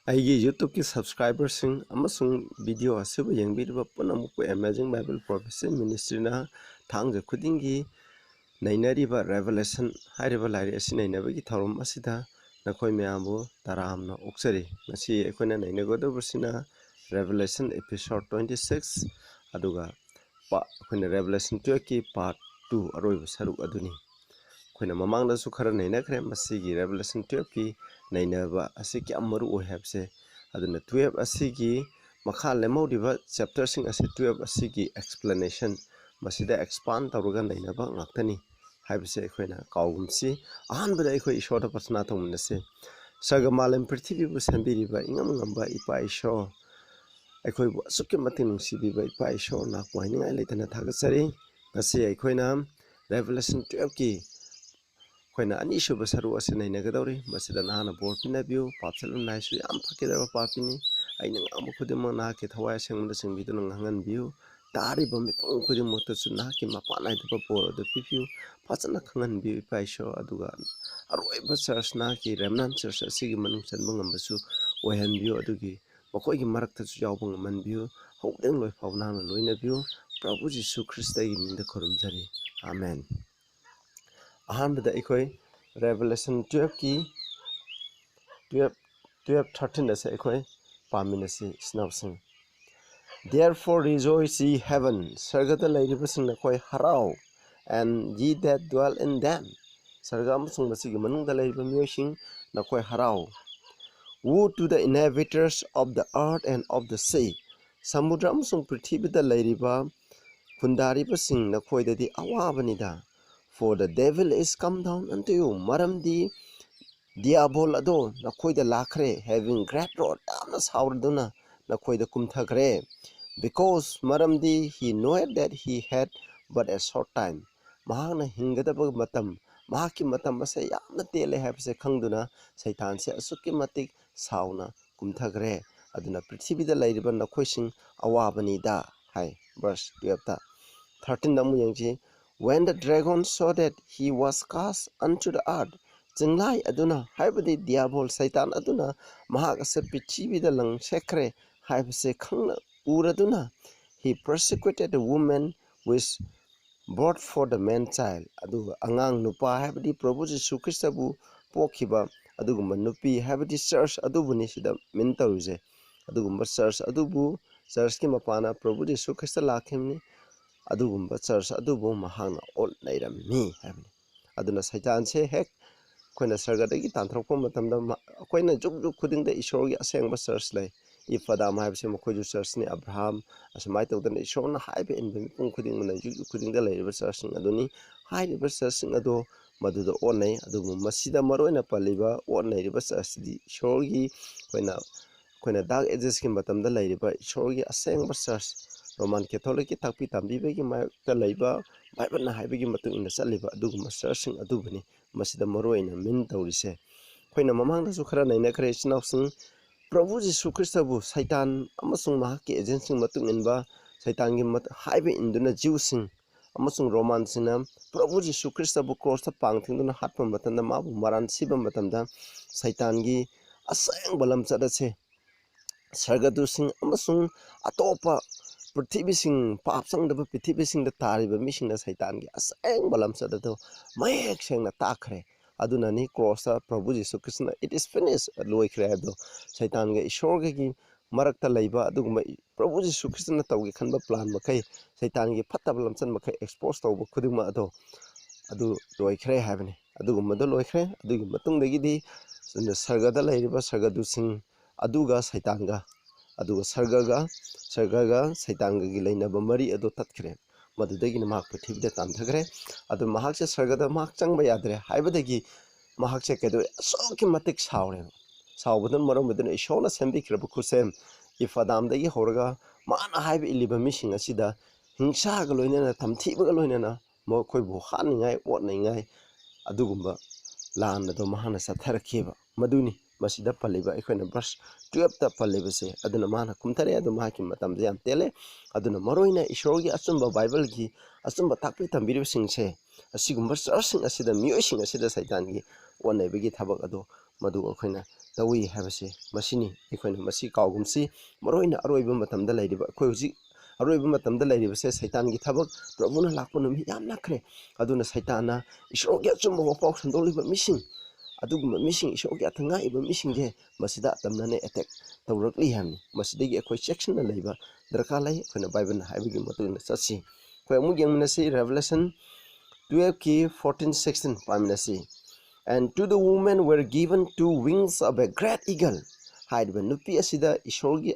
ꯑꯩꯒꯤ ꯌꯨꯇ꯭ꯌꯨꯕꯀꯤ ꯁꯕꯁꯀ꯭ꯔꯥꯏꯕꯔꯁꯤꯡ ꯑꯃꯁꯨꯡ ꯚꯤꯗꯤꯑꯣ ꯑꯁꯤꯕꯨ ꯌꯦꯡꯕꯤꯔꯤꯕ ꯄꯨꯝꯅꯃꯛꯄꯨ ꯑꯦꯃꯦꯖꯤꯡ ꯕꯥꯏꯕꯜ ꯄ꯭ꯔꯣꯐꯦꯁꯟ ꯃꯤꯅꯤꯁꯇ꯭ꯔꯤꯅ ꯊꯥꯡꯖ ꯈꯨꯗꯤꯡꯒꯤ ꯅꯩꯅꯔꯤꯕ ꯔꯦꯚꯦꯂꯦꯁꯟ ꯍꯥꯏꯔꯤꯕ ꯂꯥꯏꯔꯤꯛ ꯑꯁꯤ ꯅꯩꯅꯕꯒꯤ ꯊꯧꯔꯝ ꯑꯁꯤꯗ ꯅꯈꯣꯏ ꯃꯌꯥꯝꯕꯨ ꯇꯔꯥꯝꯅ ꯑꯣꯛꯆꯔꯤ꯫ ꯉꯁꯤ ꯑꯩꯈꯣꯏꯅ ꯅꯩꯅꯒꯗꯧꯔꯤꯕꯁꯤꯅ ꯔꯦꯚꯦꯂꯦꯁꯟ ꯑꯦꯄꯤꯁꯣꯗ 26 ꯑꯗꯨꯒ ꯑꯩꯈꯣꯏꯅ ꯔꯦꯚꯦꯂꯦꯁꯟ 12ꯀꯤ ꯄꯥꯔꯠ 2 ꯑꯔꯣꯏꯕ ꯁꯔꯨꯛ ꯑꯗꯨꯅꯤ꯫ ꯑꯩꯈꯣꯏꯅ ꯃꯃꯥꯡꯗꯁꯨ ꯈꯔ ꯅꯩꯅꯈ꯭ꯔꯦ ꯃꯁꯤꯒꯤ ꯔꯦꯚꯦꯂꯦꯁꯟ 12ꯀꯤ ꯅꯩꯅꯕ ꯑꯁꯤ ꯀꯌꯥꯝ ꯃꯔꯨ ꯑꯣꯏ ꯍꯥꯏꯕꯁꯦ꯫ ꯑꯗꯨꯅ 12 ꯑꯁꯤꯒꯤ ꯃꯈꯥ ꯂꯦꯝꯍꯧꯔꯤꯕ ꯆꯦꯞꯇꯔꯁꯤꯡ ꯑꯁꯤ 12 ꯑꯁꯤꯒꯤ ꯑꯦꯛꯁꯄ꯭ꯂꯦꯅꯦꯁꯟ ꯃꯁꯤꯗ ꯑꯦꯛꯁꯄꯥꯟ ꯇꯧꯔꯒ ꯅꯩꯅꯕ ꯉꯥꯛꯇꯅꯤ ꯍꯥꯏꯕꯁꯦ ꯑꯩꯈꯣꯏꯅ ꯀꯥꯎꯒꯨꯝꯁꯤ꯫ ꯑꯍꯥꯟꯕꯗ ꯑꯩꯈꯣꯏ ꯏꯁꯣꯔꯗ ꯄ꯭ꯔꯊꯅꯥ ꯇꯧꯃꯤꯟꯅꯁꯤ꯫ ꯁꯔꯒ ꯃꯥꯂꯦꯝ ꯄ꯭ꯔꯤꯊꯤꯕꯤꯕꯨ ꯁꯦꯝꯕꯤꯔꯤꯕ ꯏꯉꯝ ꯉꯝꯕ ꯏꯄꯥ ꯏꯁꯣꯔ, ꯑꯩꯈꯣꯏꯕꯨ ꯑꯁꯨꯛꯀꯤ ꯃꯇꯤꯛ ꯅꯨꯡꯁꯤꯕꯤꯕ ꯏꯄꯥ ꯏꯁꯣꯔ, ꯉꯥꯛꯄꯨ ꯍꯥꯏꯅꯤꯡꯉꯥꯏ ꯂꯩꯇꯅ ꯊꯥꯒꯠꯆꯔꯤ꯫ ꯉꯁꯤ ꯑꯩꯈꯣꯏꯅ ꯔꯦꯚꯦꯂꯦꯁꯟ 12ꯀꯤ ꯑꯩꯈꯣꯏꯅ ꯑꯅꯤꯁꯨꯕ ꯁꯔꯨꯛ ꯑꯁꯤ ꯅꯩꯅꯒꯗꯧꯔꯤ꯫ ꯃꯁꯤꯗ ꯅꯍꯥꯛꯅ ꯕꯣꯔ ꯄꯤꯅꯕꯤꯌꯨ꯫ ꯄꯥꯞꯆꯠꯂꯝꯗꯥꯏꯁꯨ ꯌꯥꯝ ꯐꯈꯤꯗꯕ ꯄꯥꯄꯤꯅꯤ꯫ ꯑꯩꯅ ꯉꯥꯡꯕ ꯈꯨꯗꯤꯡꯃꯛ ꯅꯍꯥꯛꯀꯤ ꯊꯋꯥꯏ ꯑꯁꯦꯡꯕꯗ ꯆꯤꯡꯕꯤꯗꯨꯅ ꯉꯥꯡꯍꯟꯕꯤꯌꯨ꯫ ꯇꯥꯔꯤꯕ ꯃꯤꯄꯨꯝ ꯈꯨꯗꯤꯡꯃꯛꯇꯁꯨ ꯅꯍꯥꯛꯀꯤ ꯃꯄꯥꯟ ꯅꯥꯏꯗꯕ ꯕꯣꯔ ꯑꯗꯨ ꯄꯤꯕꯤꯌꯨ꯫ ꯐꯖꯅ ꯈꯪꯍꯟꯕꯤꯌꯨ ꯏꯄꯥ ꯏꯁꯣꯔ, ꯑꯗꯨꯒ ꯑꯔꯣꯏꯕ ꯆꯔꯆ ꯅꯍꯥꯛꯀꯤ ꯔꯦꯝꯅꯥꯟ ꯆꯔꯆ ꯑꯁꯤꯒꯤ ꯃꯅꯨꯡ ꯆꯟꯕ ꯉꯝꯕꯁꯨ ꯑꯣꯏꯍꯟꯕꯤꯌꯨ꯫ ꯑꯗꯨꯒꯤ ꯃꯈꯣꯏꯒꯤ ꯃꯔꯛꯇꯁꯨ ꯌꯥꯎꯕ ꯉꯝꯍꯟꯕꯤꯌꯨ꯫ ꯍꯧꯗꯤꯡ ꯂꯣꯏꯐꯥꯎ ꯅꯍꯥꯛꯅ ꯂꯣꯏꯅꯕꯤꯌꯨ꯫ ꯄ꯭ꯔꯚꯨ ꯖꯤꯁꯨ ꯈ꯭ꯔꯤꯁꯇꯒꯤ ꯃꯤꯡꯗ ꯈꯨꯔꯨꯝꯖꯔꯤ, ꯑꯥꯃꯦꯟ꯫ ꯑꯍꯥꯟꯕꯗ ꯑꯩꯈꯣꯏ ꯔꯦꯚꯦꯂꯦꯁꯟ 12ꯀꯤ 12-13 ꯑꯁꯦ ꯑꯩꯈꯣꯏ ꯄꯥꯃꯤꯟꯅꯁꯤ ꯏꯆꯤꯟꯅꯥꯎꯁꯤꯡ꯫ Therefore rejoice ye heaven, ꯁꯔꯒꯗ ꯂꯩꯔꯤꯕꯁꯤꯡ ꯅꯈꯣꯏ ꯍꯔꯥꯎ, and ye that dwell in them, ꯁꯔꯒ ꯑꯃꯁꯨꯡ ꯃꯁꯤꯒꯤ ꯃꯅꯨꯡꯗ ꯂꯩꯔꯤꯕ ꯃꯤꯑꯣꯏꯁꯤꯡ ꯅꯈꯣꯏ ꯍꯔꯥꯎ. Woe to the inhabitants of the earth and of the sea, ꯁꯃꯨꯗ꯭ꯔ ꯑꯃꯁꯨꯡ ꯄ꯭ꯔꯤꯊꯤꯕꯤꯗ ꯂꯩꯔꯤꯕ ꯈꯨꯟꯗꯥꯔꯤꯕꯁꯤꯡ ꯅꯈꯣꯏꯗꯗꯤ ꯑꯋꯥꯕꯅꯤꯗ. For the devil is come down unto you, ꯃꯔꯝꯗꯤ ꯗꯤꯌꯥꯕꯣꯜ ꯑꯗꯣ ꯅꯈꯣꯏꯗ ꯂꯥꯛꯈ꯭ꯔꯦ, having great wrath, ꯌꯥꯝꯅ ꯁꯥꯎꯔꯗꯨꯅ ꯅꯈꯣꯏꯗ ꯀꯨꯝꯊꯈ꯭ꯔꯦ. Because ꯃꯔꯝꯗꯤ he knoweth that he had but a short time, ꯃꯍꯥꯛꯅ ꯍꯤꯡꯒꯗꯕ ꯃꯇꯝ, ꯃꯍꯥꯛꯀꯤ ꯃꯇꯝ ꯑꯁꯦ ꯌꯥꯝꯅ ꯇꯦꯜꯂꯦ ꯍꯥꯏꯕꯁꯦ ꯈꯪꯗꯨꯅ ꯁꯩꯇꯥꯟꯁꯦ ꯑꯁꯨꯛꯀꯤ ꯃꯇꯤꯛ ꯁꯥꯎꯅ ꯀꯨꯝꯊꯈ꯭ꯔꯦ꯫ ꯑꯗꯨꯅ ꯄ꯭ꯔꯤꯊꯤꯕꯤꯗ ꯂꯩꯔꯤꯕ ꯅꯈꯣꯏꯁꯤꯡ ꯑꯋꯥꯕꯅꯤꯗ ꯍꯥꯏ ꯚꯔꯁ 12ꯇ꯫ 13ꯗ ꯑꯃꯨꯛ ꯌꯦꯡꯁꯤ꯫ When the dragon saw that he was cast unto the earth, ꯆꯤꯡꯂꯥꯏ ꯑꯗꯨꯅ ꯍꯥꯏꯕꯗꯤ ꯗꯤꯌꯥꯕꯣꯜ ꯁꯩꯇꯥꯟ ꯑꯗꯨꯅ ꯃꯍꯥꯛ ꯑꯁꯦ ꯄ꯭ꯔꯤꯊꯤꯕꯤꯗ ꯂꯪꯁꯦꯛꯈ꯭ꯔꯦ ꯍꯥꯏꯕꯁꯦ ꯈꯪꯅ ꯎꯔꯗꯨꯅ, he persecuted the woman which brought forth the man child, ꯑꯗꯨꯒ ꯑꯉꯥꯡ ꯅꯨꯄꯥ ꯍꯥꯏꯕꯗꯤ ꯄ꯭ꯔꯚꯨ ꯖꯤꯁꯨ ꯈ꯭ꯔꯤꯁꯇꯕꯨ ꯄꯣꯛꯈꯤꯕ ꯑꯗꯨꯒꯨꯝꯕ ꯅꯨꯄꯤ ꯍꯥꯏꯕꯗꯤ ꯆꯔꯆ ꯑꯗꯨꯕꯨꯅꯤ ꯁꯤꯗ ꯃꯤꯟ ꯇꯧꯔꯤꯁꯦ꯫ ꯑꯗꯨꯒꯨꯝꯕ ꯆꯔꯆ ꯑꯗꯨꯕꯨ, ꯆꯔꯆꯀꯤ ꯃꯄꯥꯅ ꯄ꯭ꯔꯚꯨ ꯖꯤꯁꯨ ꯈ꯭ꯔꯤꯁꯇ ꯂꯥꯛꯈꯤꯕꯅꯤ, ꯑꯗꯨꯒꯨꯝꯕ ꯆꯔꯆ ꯑꯗꯨꯕꯨ ꯃꯍꯥꯛꯅ ꯑꯣꯠ ꯂꯩꯔꯝꯃꯤ ꯍꯥꯏꯕꯅꯤ꯫ ꯑꯗꯨꯅ ꯁꯩꯇꯥꯟꯁꯦ ꯍꯦꯛ ꯑꯩꯈꯣꯏꯅ ꯁꯔꯒꯗꯒꯤ ꯇꯥꯟꯊꯣꯔꯛꯄ ꯃꯇꯝꯗ ꯑꯩꯈꯣꯏꯅ ꯖꯨꯛ ꯖꯨꯛ ꯈꯨꯗꯤꯡꯗ ꯏꯁꯣꯔꯒꯤ ꯑꯁꯦꯡꯕ ꯆꯔꯆ ꯂꯩ꯫ ꯏꯐꯗꯥꯝ ꯍꯥꯏꯕꯁꯦ ꯃꯈꯣꯏꯁꯨ ꯆꯔꯆꯅꯤ, ꯑꯕ꯭ꯔꯥꯍꯥꯝ ꯑꯁꯨꯃꯥꯏꯅ ꯇꯧꯗꯅ ꯏꯁꯣꯔꯅ ꯍꯥꯏꯕ ꯏꯟꯕ ꯃꯤꯄꯨꯝ ꯈꯨꯗꯤꯡꯃꯛꯅ ꯖꯨꯛ ꯖꯨꯛ ꯈꯨꯗꯤꯡꯗ ꯂꯩꯔꯤꯕ ꯆꯔꯆꯁꯤꯡ ꯑꯗꯨꯅꯤ꯫ ꯍꯥꯏꯔꯤꯕ ꯆꯔꯆꯁꯤꯡ ꯑꯗꯣ ꯃꯗꯨꯗ ꯑꯣꯠꯅꯩ꯫ ꯑꯗꯨꯕꯨ ꯃꯁꯤꯗ ꯃꯔꯨꯑꯣꯏꯅ ꯄꯜꯂꯤꯕ ꯑꯣꯠꯅꯔꯤꯕ ꯆꯔꯆꯁꯤꯗꯤ ꯏꯁꯣꯔꯒꯤ ꯑꯩꯈꯣꯏꯅ ꯗꯥꯔꯛ ꯑꯦꯖꯦꯁꯀꯤ ꯃꯇꯝꯗ ꯂꯩꯔꯤꯕ ꯏꯁꯣꯔꯒꯤ ꯑꯁꯦꯡꯕ ꯆꯔꯆ, ꯔꯣꯃꯥꯟ ꯀꯦꯊꯣꯂꯤꯛꯀꯤ ꯇꯥꯛꯄꯤ ꯇꯝꯕꯤꯕꯒꯤ ꯃꯥꯌꯣꯛꯇ ꯂꯩꯕ, ꯕꯥꯏꯕꯜꯅ ꯍꯥꯏꯕꯒꯤ ꯃꯇꯨꯡ ꯏꯟꯅ ꯆꯠꯂꯤꯕ ꯑꯗꯨꯒꯨꯝꯕ ꯆꯔꯆꯁꯤꯡ ꯑꯗꯨꯕꯨꯅꯤ ꯃꯁꯤꯗ ꯃꯔꯨꯑꯣꯏꯅ ꯃꯤꯟ ꯇꯧꯔꯤꯁꯦ꯫ ꯑꯩꯈꯣꯏꯅ ꯃꯃꯥꯡꯗꯁꯨ ꯈꯔ ꯅꯩꯅꯈ꯭ꯔꯦ ꯏꯆꯤꯟꯅꯥꯎꯁꯤꯡ꯫ ꯄ꯭ꯔꯚꯨ ꯖꯤꯁꯨ ꯈ꯭ꯔꯤꯁꯇꯕꯨ ꯁꯩꯇꯥꯟ ꯑꯃꯁꯨꯡ ꯃꯍꯥꯛꯀꯤ ꯑꯦꯖꯦꯟꯁꯤꯡ ꯃꯇꯨꯡ ꯏꯟꯕ, ꯁꯩꯇꯥꯟꯒꯤ ꯍꯥꯏꯕ ꯏꯟꯗꯨꯅ ꯖꯤꯎꯁꯤꯡ ꯑꯃꯁꯨꯡ ꯔꯣꯃꯥꯟꯁꯤꯡꯅ ꯄ꯭ꯔꯚꯨ ꯖꯤꯁꯨ ꯈ꯭ꯔꯤꯁꯇꯕꯨ ꯀ꯭ꯔꯣꯁꯇ ꯄꯥꯡ ꯊꯤꯡꯗꯨꯅ ꯍꯥꯠꯄ ꯃꯇꯝꯗ, ꯃꯥꯕꯨ ꯃꯔꯥꯟ ꯁꯤꯕ ꯃꯇꯝꯗ ꯁꯩꯇꯥꯟꯒꯤ ꯑꯁꯦꯡꯕ ꯂꯝꯆꯠ ꯑꯁꯦ ꯁꯔꯒꯗꯨꯁꯤꯡ ꯑꯃꯁꯨꯡ ꯑꯇꯣꯞꯄ ꯄ꯭ꯔꯤꯊꯤꯕꯤꯁꯤꯡ, ꯄꯥꯞ ꯆꯪꯗꯕ ꯄ꯭ꯔꯤꯊꯤꯕꯤꯁꯤꯡꯗ ꯇꯥꯔꯤꯕ ꯃꯤꯁꯤꯡꯅ ꯁꯩꯇꯥꯟꯒꯤ ꯑꯁꯦꯡꯕ ꯂꯝꯆꯠ ꯑꯗꯨ ꯃꯌꯦꯛ ꯁꯦꯡꯅ ꯇꯥꯛꯈ꯭ꯔꯦ꯫ ꯑꯗꯨꯅꯅꯤ ꯀ꯭ꯔꯣꯁꯇ ꯄ꯭ꯔꯚꯨ ꯖꯤꯁꯨ ꯈ꯭ꯔꯤꯁꯇꯅ "ꯏꯠ ꯏꯁ ꯐꯤꯅꯤꯁ" ꯂꯣꯏꯈ꯭ꯔꯦ ꯍꯥꯏꯕꯗꯣ꯫ ꯁꯩꯇꯥꯟꯒ ꯏꯁꯣꯔꯒꯒꯤ ꯃꯔꯛꯇ ꯂꯩꯕ ꯑꯗꯨꯒꯨꯝꯕ ꯄ꯭ꯔꯚꯨ ꯖꯤꯁꯨ ꯈ꯭ꯔꯤꯁꯇꯅ ꯇꯧꯒꯦ ꯈꯟꯕ ꯄ꯭ꯂꯥꯟ ꯃꯈꯩ, ꯁꯩꯇꯥꯟꯒꯤ ꯐꯠꯇꯕ ꯂꯝꯆꯠ ꯃꯈꯩ ꯑꯦꯛꯁꯄꯣꯖ ꯇꯧꯕ ꯈꯨꯗꯤꯡꯃꯛ ꯑꯗꯨ ꯂꯣꯏꯈ꯭ꯔꯦ ꯍꯥꯏꯕꯅꯤ꯫ ꯑꯗꯨꯒꯨꯝꯕꯗꯣ ꯂꯣꯏꯈ꯭ꯔꯦ꯫ ꯑꯗꯨꯒꯤ ꯃꯇꯨꯡꯗꯒꯤꯗꯤ ꯁꯔꯒꯗ ꯂꯩꯔꯤꯕ ꯁꯔꯒꯗꯨꯁꯤꯡ ꯑꯗꯨꯒ ꯁꯩꯇꯥꯟꯒ, ꯑꯗꯨꯒ ꯁꯔꯒꯒ ꯁꯩꯇꯥꯟꯒꯒꯤ ꯂꯩꯅꯕ ꯃꯔꯤ ꯑꯗꯨ ꯇꯠꯈ꯭ꯔꯦ꯫ ꯃꯗꯨꯗꯒꯤꯅ ꯃꯍꯥꯛ ꯄ꯭ꯔꯤꯊꯤꯕꯤꯗ ꯇꯥꯟꯊꯈ꯭ꯔꯦ꯫ ꯑꯗꯨ ꯃꯍꯥꯛꯁꯦ ꯁꯔꯒꯗ ꯃꯍꯥꯛ ꯆꯪꯕ ꯌꯥꯗ꯭ꯔꯦ ꯍꯥꯏꯕꯗꯒꯤ ꯃꯍꯥꯛꯁꯦ ꯀꯩꯗꯧꯋꯦ, ꯑꯁꯨꯛꯀꯤ ꯃꯇꯤꯛ ꯁꯥꯎꯔꯦꯕ꯫ ꯁꯥꯎꯕꯗꯨꯅ ꯃꯔꯝ ꯑꯣꯏꯗꯨꯅ ꯏꯁꯣꯔꯅ ꯁꯦꯝꯕꯤꯈ꯭ꯔꯕ ꯈꯨꯠꯁꯦꯝ ꯏꯐꯗꯥꯝꯗꯒꯤ ꯍꯧꯔꯒ ꯃꯥꯅ ꯍꯥꯏꯕ ꯏꯜꯂꯤꯕ ꯃꯤꯁꯤꯡ ꯑꯁꯤꯗ ꯍꯤꯡꯁꯥꯒ ꯂꯣꯏꯅꯅ, ꯇꯝꯊꯤꯕꯒ ꯂꯣꯏꯅꯅ ꯃꯈꯣꯏꯕꯨ ꯍꯥꯠꯅꯤꯡꯉꯥꯏ, ꯑꯣꯠꯅꯤꯡꯉꯥꯏ, ꯑꯗꯨꯒꯨꯝꯕ ꯂꯥꯟ ꯑꯗꯣ ꯃꯍꯥꯛꯅ ꯆꯠꯊꯔꯛꯈꯤꯕ ꯃꯗꯨꯅꯤ masida paliba akhona verse 12 ta palibase aduna mana kumthare adu mahaki matamde yam tele aduna maroina ishorgi achumba bible gi achumba takpi tambiri singse asigumba sarsing asida miyosing asida saitan gi onaibagi thabak adu madu akhona tawi habase masini akhona masi kawgumsi maroina aroiba matamda laidiba akhoi huji aroiba matamda lairibase saitan gi thabak prabhuna lakpa numi yam nakhre aduna saitana ishorgi achumba wapau sandoliba mising aduguma missing ishorgi athanga iba missing je masida tamnane attack tawrakli hamni masidagi akhoi section na leiba darkar lai akhona bible na haibigi matuna satsi khoi amu yengmna si revelation 12 ki 14 16 pamna si and to the woman were given two wings of a great eagle haiba nupi asida ishorgi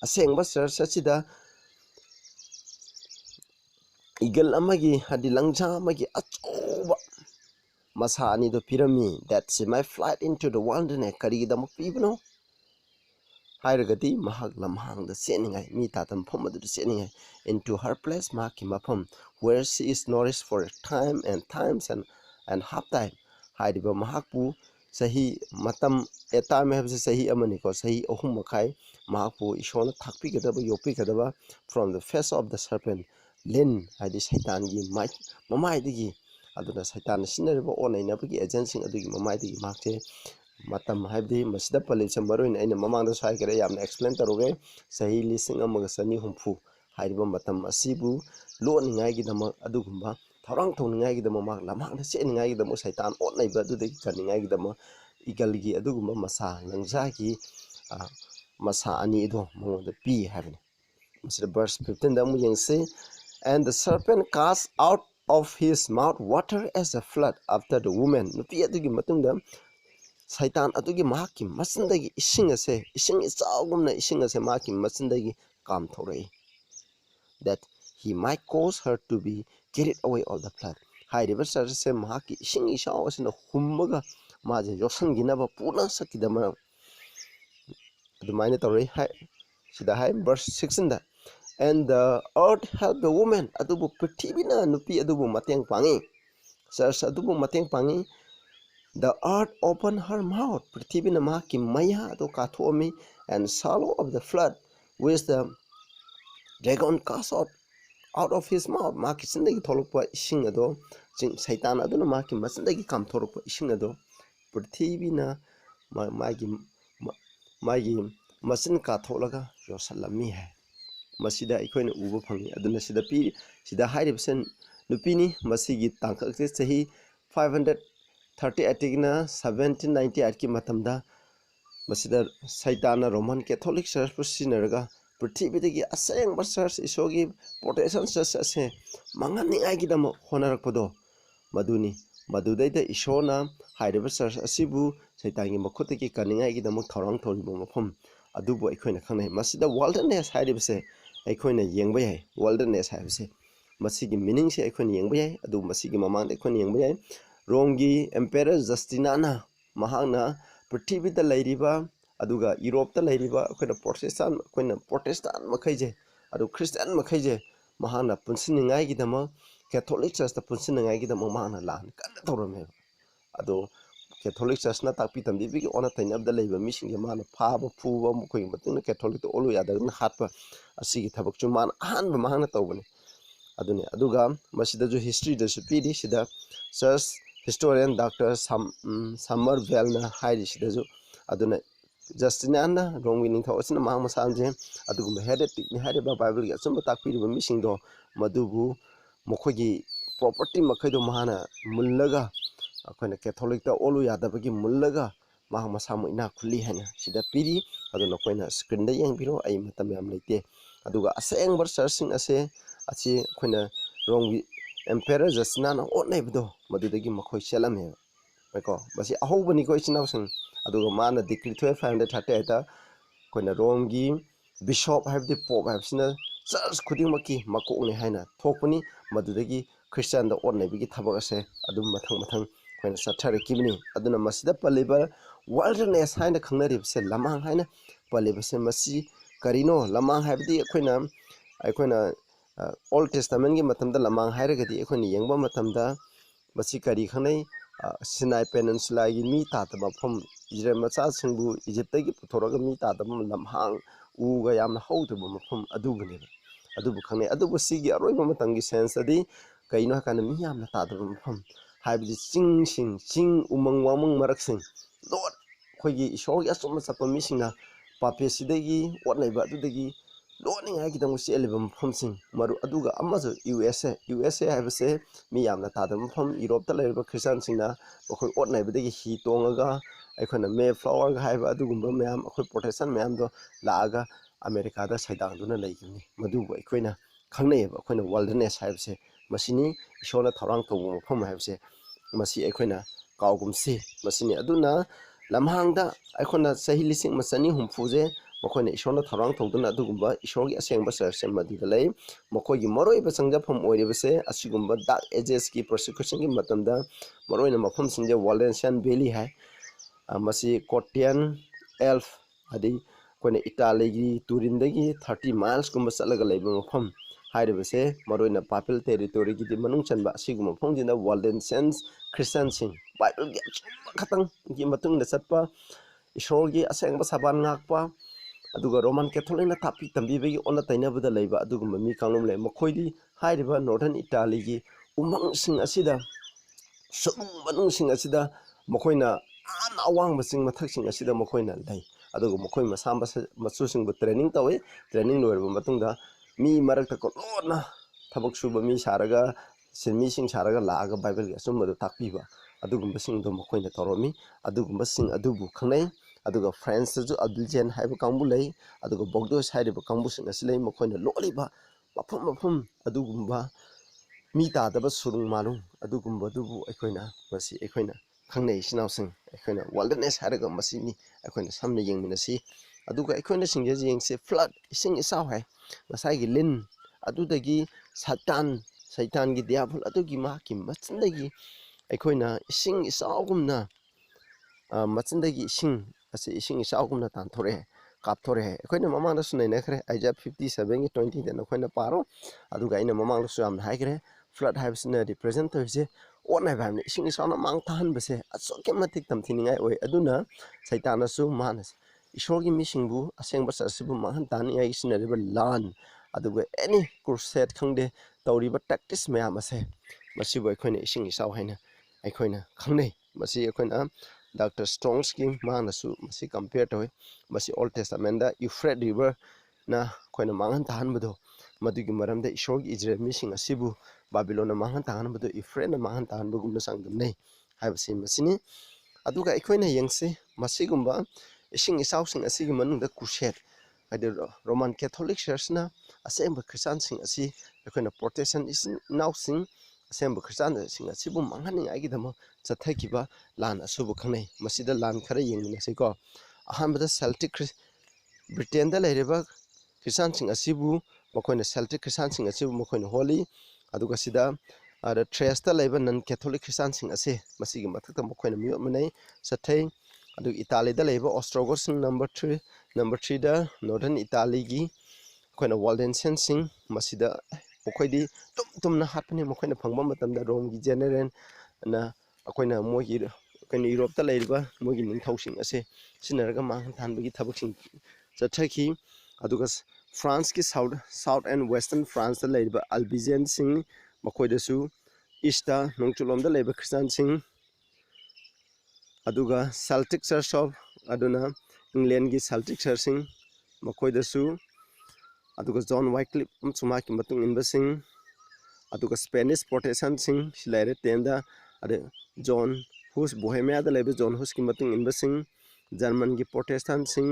asengba church asida eagle amagi hadi langja amagi achoba masani do pirami that she might fly into the wilderness karigidamuk pibno hairagati mahak lamhang da seningai mi tatam phomadu seningai into her place maki mafam where she is nourished for a time and times and half time haidiba mahakpu sahi matam etam habse sahi amani ko sahi ohum makai mahakpu ishona thakpi gadaba yopi gadaba from the face of the serpent len haidi satan gi mamai digi aduna satan sinariba onainabagi agency adugi mamai digi makse matam haibdi masida palibse maroin aina mamangda sai kare yamna explain taroge sahi lising amaga sani humfu haiba matam asibu loningai gi dama adugumba tharang thongningai gi dama mak lamangda seningai gi dama saitan onaiba adudagi kaningai gi dama igalgi adugumba masa langja gi masa ani do mongoda pi habni masida verse 15 da mu yengse and the serpent cast out of his mouth water as a flood after the woman nupi adugi matungda saitan adugi mahaki masindagi ising ichawgumna ising ase mahaki masindagi kam thorai that he might cause her to be carried away of the flood hairiba sarse mahaki ising ichaw asina hummaga maje yosanginaba puna sakidama adumaina thorai hai sida hai verse 16 da and the earth helped the woman adubu prithibina nupi adubu mateng pangi sarsa adubu mateng pangi. The earth opened her mouth, Prithibina maki maya to kathomi, and swallow of the flood, which the dragon cast out of his mouth. Maki sindagi tholokpa ising ado, jing saitan aduna maki masindagi kam tholokpa ising ado, Prithibina magi masin katholaga yosalami hai. Masida ikoina uba phangi aduna sida pi sida hairibsen nupini masigi tangkakse sahi 538 na 1798 ki matamda masida saitana roman catholic church pusinaraga prithibidagi aseng church isogi protection church ase manganingai gi damo honarakpodo madudaida isona hairiba church asibu saitangi makhutaki kaningai gi damo thorang thoribo mafam adubu aikoina khanai masida wilderness hairibse aikoina yengba yai wilderness haibse masigi meaning se aikoina yengba yai adu masigi mamang aikoina yengba yai Romgi Emperor Justinana mahakna prithibida lairiba aduga Europe ta lairiba akoina Protestant makhaije adu Christian makhaije mahakna punsiningai gi dama Catholic Church ta punsiningai gi dama mahakna lan kanna torame adu Catholic Church na takpi tamdi bi ona tainabda leiba mising mahakna phaba phuba mukoi matungna Catholic to olu yadagna hatpa asigi thabak chu mahakna ahanba mahakna tawbani aduni aduga masida ju history da su pidi sida church historian Dr. Somerville na hairi sidaju aduna Justinana Romgi ningthau asina mahang masanje adugumba heretic ni hairiba Bible gi achumba takpiriba misingdo madubu mokhogi property makhaido mahana mullaga akoina Catholic ta olu yadabagi mullaga mahang masamo ina khulli hana sida piri aduna koina screen da yengbiro ai matam yam leite aduga asengbar churching ase achi koina Romgi Emperor Justinana onnaibdo madudagi makhoi selame bako basi ahobani ko ichinausang aduga mana decree 538 ta koina Romgi bishop haibdi pope haibsina church khudingmaki makokni haina thokpani madudagi Christian da onnaibigi thabak ase adum mathang koina sathare kibni aduna masida paliba wilderness haina khangnaribse lamang haina palibase masi karino lamang haibdi aikoina Old Testament gi matamda lamang hairagadi akhoni yengba matamda masi kari khanai Sinai Peninsula gi mi tataba phom Israel machasingbu Egyptagi puthoraka mi tadaba lamhang uga yamna hawdaba mafam aduganeba adubu khangnei adubu sigi aroiba matangi sense adi kaino hakana mi yamna tadaba mafam haibidi ching umang wamang maraksing lot khoigi ishorgi asuma chapa misingna papesidagi watnaiba adudagi loningai kitang cheleba mafamsing maru aduga amazu USA haibase mi yamna tadaba mafam Europe ta leriba Christian singna akhoi watnaibadagi hi tongaga ꯑꯩꯈꯣꯏꯅ ꯃꯦꯐ꯭ꯂꯥꯋꯔꯒ ꯍꯥꯏꯕ ꯑꯗꯨꯒꯨꯝꯕ ꯃꯌꯥꯝ ꯑꯩꯈꯣꯏ protection ꯃꯌꯥꯝꯗꯣ ꯂꯥꯛꯑꯒ ꯑꯃꯦꯔꯤꯀꯥꯗ ꯁꯩꯗꯥꯡꯗꯨꯅ ꯂꯩꯈꯤꯕꯅꯤ ꯃꯗꯨꯕꯨ ꯑꯩꯈꯣꯏꯅ ꯈꯪꯅꯩꯌꯦꯕ ꯑꯩꯈꯣꯏꯅ ꯋꯥꯜꯗꯔꯅꯦꯁ ꯍꯥꯏꯕꯁꯦ ꯃꯁꯤꯅꯤ ꯏꯁꯣꯔꯅ ꯊꯧꯔꯥꯡ ꯇꯧꯕ ꯃꯐꯝ ꯍꯥꯏꯕꯁꯦ ꯃꯁꯤ ꯑꯩꯈꯣꯏꯅ ꯀꯥꯎꯒꯨꯝꯁꯤ ꯃꯁꯤꯅꯤ ꯑꯗꯨꯅ ꯂꯝꯍꯥꯡꯗ ꯑꯩꯈꯣꯏꯅ ꯆꯍꯤ 1960 ꯃꯈꯣꯏꯅ ꯏꯁꯣꯔꯅ ꯊꯧꯔꯥꯡ ꯇꯧꯗꯨꯅ ꯑꯗꯨꯒꯨꯝꯕ ꯏꯁꯣꯔꯒꯤ ꯑꯁꯦꯡꯕ ꯆꯔꯆꯁꯦ ꯃꯗꯨꯗ ꯂꯩ ꯃꯈꯣꯏꯒꯤ ꯃꯔꯨꯑꯣꯏꯕ ꯆꯪꯖꯐꯝ ꯑꯣꯏꯔꯤꯕꯁꯦ ꯑꯁꯤꯒꯨꯝꯕ ꯗꯥꯔꯛ ꯑꯦꯖꯦꯁꯀꯤ ꯄꯔꯁꯤꯀ꯭ꯌꯨꯁꯟꯒꯤ ꯃꯇꯝꯗ ꯃꯔꯨꯑꯣꯏꯅ ꯃꯐꯝꯁꯤꯡꯁꯦ ꯋꯥꯜꯗꯔꯅꯦꯁꯤꯌꯥꯟ ꯚꯦꯂꯤ ꯍꯥꯏ ꯃꯁꯤ ꯀꯣꯇꯤꯌꯟ ꯑꯦꯜꯐ ꯍꯥꯏꯗꯤ ꯑꯩꯈꯣꯏꯅ ꯏꯇꯥꯂꯤꯒꯤ ꯇꯨꯔꯤꯟꯗꯒꯤ 30 ꯃꯥꯏꯜꯁꯀꯨꯝꯕ ꯆꯠꯂꯒ ꯂꯩꯕ ꯃꯐꯝ ꯍꯥꯏꯔꯤꯕꯁꯦ ꯃꯔꯨꯑꯣꯏꯅ ꯄꯥꯄꯤꯜ ꯇꯦꯔꯤꯇꯣꯔꯤꯒꯤꯗꯤ ꯃꯅꯨꯡ ꯆꯟꯕ ꯑꯁꯤꯒꯨꯝꯕ ꯃꯐꯝꯁꯤꯗ ꯋꯥꯜꯗꯔꯅꯦꯁꯤꯌꯟ ꯈ꯭ꯔꯤꯁꯇꯤꯌꯟꯁꯤꯡ ꯕꯥꯏꯕꯜꯒꯤ ꯑꯆꯨꯝꯕ ꯈꯛꯇꯪꯒꯤ ꯃꯇꯨꯡꯗ ꯆꯠꯄ ꯏꯁꯣꯔꯒꯤ ꯑꯁꯦꯡꯕ ꯁꯥꯕꯥꯟ ꯉꯥꯛꯄ ꯑꯗꯨꯒ ꯔꯣꯃꯥꯟ ꯀꯦꯊꯣꯂꯤꯛꯅ ꯇꯥꯛꯄꯤ ꯇꯝꯕꯤꯕꯒꯤ ꯑꯣꯟꯅ ꯇꯩꯅꯕꯗ ꯂꯩꯕ ꯑꯗꯨꯒꯨꯝꯕ ꯃꯤ ꯀꯥꯡꯂꯨꯞ ꯂꯩ ꯃꯈꯣꯏꯗꯤ ꯍꯥꯏꯔꯤꯕ ꯅꯣꯔꯗꯔꯟ ꯏꯇꯥꯂꯤꯒꯤ ꯎꯃꯪꯁꯤꯡ ꯑꯁꯤꯗ ꯁꯨꯝꯕ ꯅꯨꯡꯁꯤꯡ ꯑꯁꯤꯗ ꯃꯈꯣꯏꯅ ꯌꯥꯝꯅ ꯑꯋꯥꯡꯕ ꯆꯤꯡ ꯃꯊꯛꯁꯤꯡ ꯑꯁꯤꯗ ꯃꯈꯣꯏꯅ ꯂꯩ ꯑꯗꯨꯒ ꯃꯈꯣꯏ ꯃꯁꯥ ꯃꯁꯨꯁꯤꯡꯕꯨ ꯇ꯭ꯔꯦꯅꯤꯡ ꯇꯧꯏ ꯇ꯭ꯔꯦꯅꯤꯡ ꯂꯣꯏꯔꯕ ꯃꯇꯨꯡꯗ ꯃꯤ ꯃꯔꯛꯇ ꯂꯣꯟꯅ ꯊꯕꯛ ꯁꯨꯕ ꯃꯤ ꯁꯥꯔꯒ ꯁꯤꯟꯃꯤꯁꯤꯡ ꯁꯥꯔꯒ ꯂꯥꯛꯑꯒ ꯕꯥꯏꯕꯜꯒꯤ ꯑꯆꯨꯝꯕꯗꯨ ꯇꯥꯛꯄꯤꯕ ꯑꯗꯨꯒꯨꯝꯕꯁꯤꯡꯗꯣ ꯃꯈꯣꯏꯅ ꯇꯧꯔꯝꯃꯤ ꯑꯗꯨꯒꯨꯝꯕꯁꯤꯡ ꯑꯗꯨꯕꯨ ꯈꯪꯅꯩ ꯑꯗꯨꯒ ꯐ꯭ꯔꯦꯟꯁꯇꯁꯨ ꯑꯜꯕꯤꯖꯦꯟ ꯍꯥꯏꯕ ꯀꯥꯡꯕꯨ ꯂꯩ ꯑꯗꯨꯒ ꯕꯣꯛꯗꯣꯏꯁ ꯍꯥꯏꯔꯤꯕ ꯀꯥꯡꯕꯨꯁꯤꯡ ꯑꯁꯤ ꯂꯩ ꯃꯈꯣꯏꯅ ꯂꯣꯠꯂꯤꯕ ꯃꯐꯝ ꯑꯗꯨꯒꯨꯝꯕ ꯃꯤ ꯇꯥꯗꯕ ꯁꯨꯔꯨꯡ ꯃꯥꯂꯨꯡ ꯑꯗꯨꯒꯨꯝꯕꯗꯨꯕꯨ ꯑꯩꯈꯣꯏꯅ ꯃꯁꯤ ꯑꯩꯈꯣꯏꯅ ꯈꯪꯅꯩ ꯏꯆꯤꯟꯅꯥꯎꯁꯤꯡ ꯑꯩꯈꯣꯏꯅ ꯋꯥꯜꯗꯔꯅꯦꯁ ꯍꯥꯏꯔꯒ ꯃꯁꯤꯅꯤ ꯑꯩꯈꯣꯏꯅ ꯁꯝꯅ ꯌꯦꯡꯃꯤꯟꯅꯁꯤ ꯑꯗꯨꯒ ꯑꯩꯈꯣꯏꯅ ꯁꯤꯡꯁꯦ ꯌꯦꯡꯁꯤ ꯐ꯭ꯂꯠ ꯏꯁꯤꯡ ꯏꯆꯥꯎ ꯍꯥꯏ ꯉꯁꯥꯏꯒꯤ ꯂꯤꯟ ꯑꯗꯨꯗꯒꯤ ꯁꯩꯇꯥꯟꯒꯤ ꯗꯤꯌꯥꯕꯣꯜ ꯑꯗꯨꯒꯤ ꯃꯍꯥꯛꯀꯤ ꯃꯆꯤꯟꯗꯒꯤ ꯑꯩꯈꯣꯏꯅ ꯏꯁꯤꯡ ꯏꯆꯥꯎꯒꯨꯝꯅ ꯃꯆꯤꯟꯗꯒꯤ ꯏꯁꯤꯡ ꯏꯆꯥꯎꯒꯨꯝꯅ ꯇꯥꯟꯊꯣꯔꯛꯑꯦ ꯀꯥꯞꯊꯣꯔꯛꯑꯦ ꯑꯩꯈꯣꯏꯅ ꯃꯃꯥꯡꯗꯁꯨ ꯅꯩꯅꯈ꯭ꯔꯦ ꯑꯥꯏꯖꯥ 57:20ꯗ ꯅꯈꯣꯏꯅ ꯄꯥꯔꯣ ꯑꯗꯨꯒ ꯑꯩꯅ ꯃꯃꯥꯡꯗꯁꯨ ꯌꯥꯝꯅ ꯍꯥꯏꯈ꯭ꯔꯦ ꯐ꯭ꯂꯠ ꯍꯥꯏꯕꯁꯤꯅ ꯔꯤꯄ꯭ꯔꯖꯦꯟ ꯇꯧꯔꯤꯁꯦ ꯑꯣꯠꯅꯕ ꯍꯥꯏꯕꯅꯤ ꯏꯁꯤꯡ ꯏꯆꯥꯎꯅ ꯃꯥꯡ ꯊꯥꯍꯟꯕꯁꯦ ꯑꯁꯨꯛꯀꯤ ꯃꯇꯤꯛ ꯇꯝꯊꯤꯅꯤꯡꯉꯥꯏ ꯑꯣꯏ ꯑꯗꯨꯅ ꯁꯩꯇꯥꯟꯅꯁꯨ ꯃꯥꯅ ꯏꯁꯣꯔꯒꯤ ꯃꯤꯁꯤꯡꯕꯨ ꯑꯁꯦꯡꯕ ꯆꯔꯆꯁꯤꯕꯨ ꯃꯥꯡꯍꯟ ꯇꯥꯍꯟꯅꯤꯡꯉꯥꯏꯒꯤ ꯁꯤꯖꯤꯟꯅꯔꯤꯕ ꯂꯥꯟ ꯑꯗꯨꯒ ꯑꯦꯅꯤ ꯀ꯭ꯔꯨꯁꯦꯠ ꯈꯪꯗꯦ ꯇꯧꯔꯤꯕ ꯇꯦꯛꯇꯤꯛꯁ ꯃꯌꯥꯝ ꯑꯁꯦ ꯃꯁꯤꯕꯨ ꯑꯩꯈꯣꯏꯅ ꯏꯁꯤꯡ ꯏꯆꯥꯎ ꯍꯥꯏꯅ ꯑꯩꯈꯣꯏꯅ ꯈꯪꯅꯩ ꯃꯁꯤ ꯑꯩꯈꯣꯏꯅ ꯗꯥꯛꯇꯔ ꯁ꯭ꯇ꯭ꯔꯣꯡꯁꯀꯤ ꯃꯥꯅꯁꯨ ꯃꯁꯤ ꯀꯝꯄꯤꯌꯔ ꯇꯧꯏ ꯃꯁꯤ ꯑꯣꯜ ꯇꯦꯁꯇꯥꯃꯦꯟꯗ ꯌꯨꯐ꯭ꯔꯦꯠ ꯔꯤꯚꯔꯅ ꯑꯩꯈꯣꯏꯅ ꯃꯥꯡꯍꯟ ꯇꯥꯍꯟꯕꯗꯣ ꯃꯗꯨꯒꯤ ꯃꯔꯝꯗ ꯏꯁꯣꯔꯒꯤ ꯏꯖꯔꯦꯜ ꯃꯤꯁꯤꯡ ꯑꯁꯤꯕꯨ ꯕꯥꯕꯤꯂꯣꯟꯅ ꯃꯥꯡꯍꯟ ꯇꯥꯍꯟꯕꯗꯣ ꯌꯨꯐ꯭ꯔꯦꯠꯅ ꯃꯥꯡꯍꯟ ꯇꯥꯍꯟꯕꯒꯨꯝꯅ ꯆꯥꯡꯗꯝꯅꯩ ꯍꯥꯏꯕꯁꯤ ꯃꯁꯤꯅꯤ ꯑꯗꯨꯒ ꯑꯩꯈꯣꯏꯅ ꯌꯦꯡꯁꯤ ꯃꯁꯤꯒꯨꯝꯕ ꯏꯁꯤꯡ ꯏꯆꯥꯎꯁꯤꯡ ꯑꯁꯤꯒꯤ ꯃꯅꯨꯡꯗ ꯀ꯭ꯔꯨꯁꯦꯠ ꯍꯥꯏꯗꯤ ꯔꯣꯃꯥꯟ ꯀꯦꯊꯣꯂꯤꯛ ꯆꯔꯆꯅ ꯑꯁꯦꯡꯕ ꯈ꯭ꯔꯤꯁꯇꯥꯟꯁꯤꯡ ꯑꯁꯤ ꯑꯩꯈꯣꯏꯅ ꯄ꯭ꯔꯣꯇꯦꯁꯟ ꯏꯆꯤꯟ ꯏꯅꯥꯎꯁꯤꯡ ꯑꯁꯦꯡꯕ ꯈ꯭ꯔꯤꯁꯇꯥꯟꯁꯤꯡ ꯑꯁꯤꯕꯨ ꯃꯥꯡꯍꯟꯅꯤꯡꯉꯥꯏꯒꯤꯗꯃꯛ ꯆꯠꯊꯈꯤꯕ ꯂꯥꯟ ꯑꯁꯤꯕꯨ ꯈꯪꯅꯩ ꯃꯁꯤꯗ ꯂꯥꯟ ꯈꯔ ꯌꯦꯡꯃꯤꯟꯅꯁꯤꯀꯣ ꯑꯍꯥꯟꯕꯗ ꯁꯦꯜꯇꯤꯛ ꯕ꯭ꯔꯤꯇꯦꯟꯗ ꯂꯩꯔꯤꯕ ꯈ꯭ꯔꯤꯁꯇꯥꯟꯁꯤꯡ ꯑꯁꯤꯕꯨ ꯃꯈꯣꯏꯅ ꯁꯦꯜꯇꯤꯛ ꯈ꯭ꯔꯤꯁꯇꯥꯟꯁꯤꯡ ꯑꯁꯤꯕꯨ ꯃꯈꯣꯏꯅ ꯍꯣꯜꯂꯤ ꯑꯗꯨꯒ ꯁꯤꯗ ꯊ꯭ꯔꯦꯁꯇ ꯂꯩꯕ ꯅꯟ ꯀꯦꯊꯣꯂꯤꯛ ꯈ꯭ꯔꯤꯁꯇꯥꯟꯁꯤꯡ ꯑꯁꯤ ꯃꯁꯤꯒꯤ ꯃꯊꯛꯇ ꯃꯈꯣꯏꯅ ꯃꯤꯑꯣꯠ ꯃꯤꯅꯩ ꯆꯠꯊꯩ ꯑꯗꯨꯒ ꯏꯇꯥꯂꯤꯗ ꯂꯩꯕ ꯑꯣꯁꯇ꯭ꯔꯣꯒꯣꯁꯤꯡ ꯅꯝꯕꯔ 3ꯗ ꯅꯣꯔꯗꯔꯟ ꯏꯇꯥꯂꯤꯒꯤ ꯑꯩꯈꯣꯏꯅ ꯋꯥꯜꯗꯦꯟꯁꯤꯌꯟꯁꯤꯡ ꯃꯁꯤꯗ ꯃꯈꯣꯏꯗꯤ ꯇꯨꯝꯅ ꯍꯥꯠꯄꯅꯤ ꯃꯈꯣꯏꯅ ꯐꯪꯕ ꯃꯇꯝꯗ ꯔꯣꯝꯒꯤ ꯖꯦꯅꯔꯦꯜꯅ ꯑꯩꯈꯣꯏꯅ ꯃꯣꯏꯒꯤ ꯀꯩꯅꯣ ꯌꯨꯔꯣꯞꯇ ꯂꯩꯔꯤꯕ ꯃꯣꯏꯒꯤ ꯅꯤꯡꯊꯧꯁꯤꯡ ꯑꯁꯦ ꯁꯤꯖꯤꯟꯅꯔꯒ ꯃꯥꯡꯍꯟ ꯇꯥꯍꯟꯕꯒꯤ ꯊꯕꯛꯁꯤꯡ ꯆꯠꯊꯈꯤ ꯑꯗꯨꯒ ꯐ꯭ꯔꯥꯟꯁꯀꯤ ꯁꯥꯎꯠ ꯑꯦꯟ ꯋꯦꯁꯇꯔꯟ ꯐ꯭ꯔꯥꯟꯁꯇ ꯂꯩꯔꯤꯕ ꯑꯜꯕꯤꯖꯦꯟꯁꯤꯡ ꯃꯈꯣꯏꯗꯁꯨ ꯏꯁꯇ ꯅꯣꯡꯆꯨꯞꯂꯣꯝꯗ ꯂꯩꯕ ꯈ꯭ꯔꯤꯁꯇꯥꯟꯁꯤꯡ ꯑꯗꯨꯒ ꯁꯦꯜꯇꯤꯛ ꯆꯔꯆ ꯑꯣꯐ ꯑꯗꯨꯅ ꯏꯪꯂꯦꯟꯒꯤ ꯁꯦꯜꯇꯤꯛ ꯆꯔꯆꯁꯤꯡ ꯃꯈꯣꯏꯗꯁꯨ ꯑꯗꯨꯒ ꯖꯣꯟ ꯋꯥꯏꯀ꯭ꯂꯤꯞ ꯑꯃꯁꯨꯡ ꯃꯍꯥꯛꯀꯤ ꯃꯇꯨꯡ ꯏꯟꯕꯁꯤꯡ ꯑꯗꯨꯒ ꯁ꯭ꯄꯦꯅꯤꯁ ꯄ꯭ꯔꯣꯇꯦꯁꯟꯁꯤꯡ ꯁꯤ ꯂꯩꯔꯦ 10ꯗ ꯑꯗꯩ ꯖꯣꯟ ꯍꯨꯁ ꯕꯣꯍꯦꯃꯤꯌꯥꯗ ꯂꯩꯕ ꯖꯣꯟ ꯍꯨꯁꯀꯤ ꯃꯇꯨꯡ ꯏꯟꯕꯁꯤꯡ ꯖꯔꯃꯟꯒꯤ ꯄ꯭ꯔꯣꯇꯦꯁꯇꯥꯟꯁꯤꯡ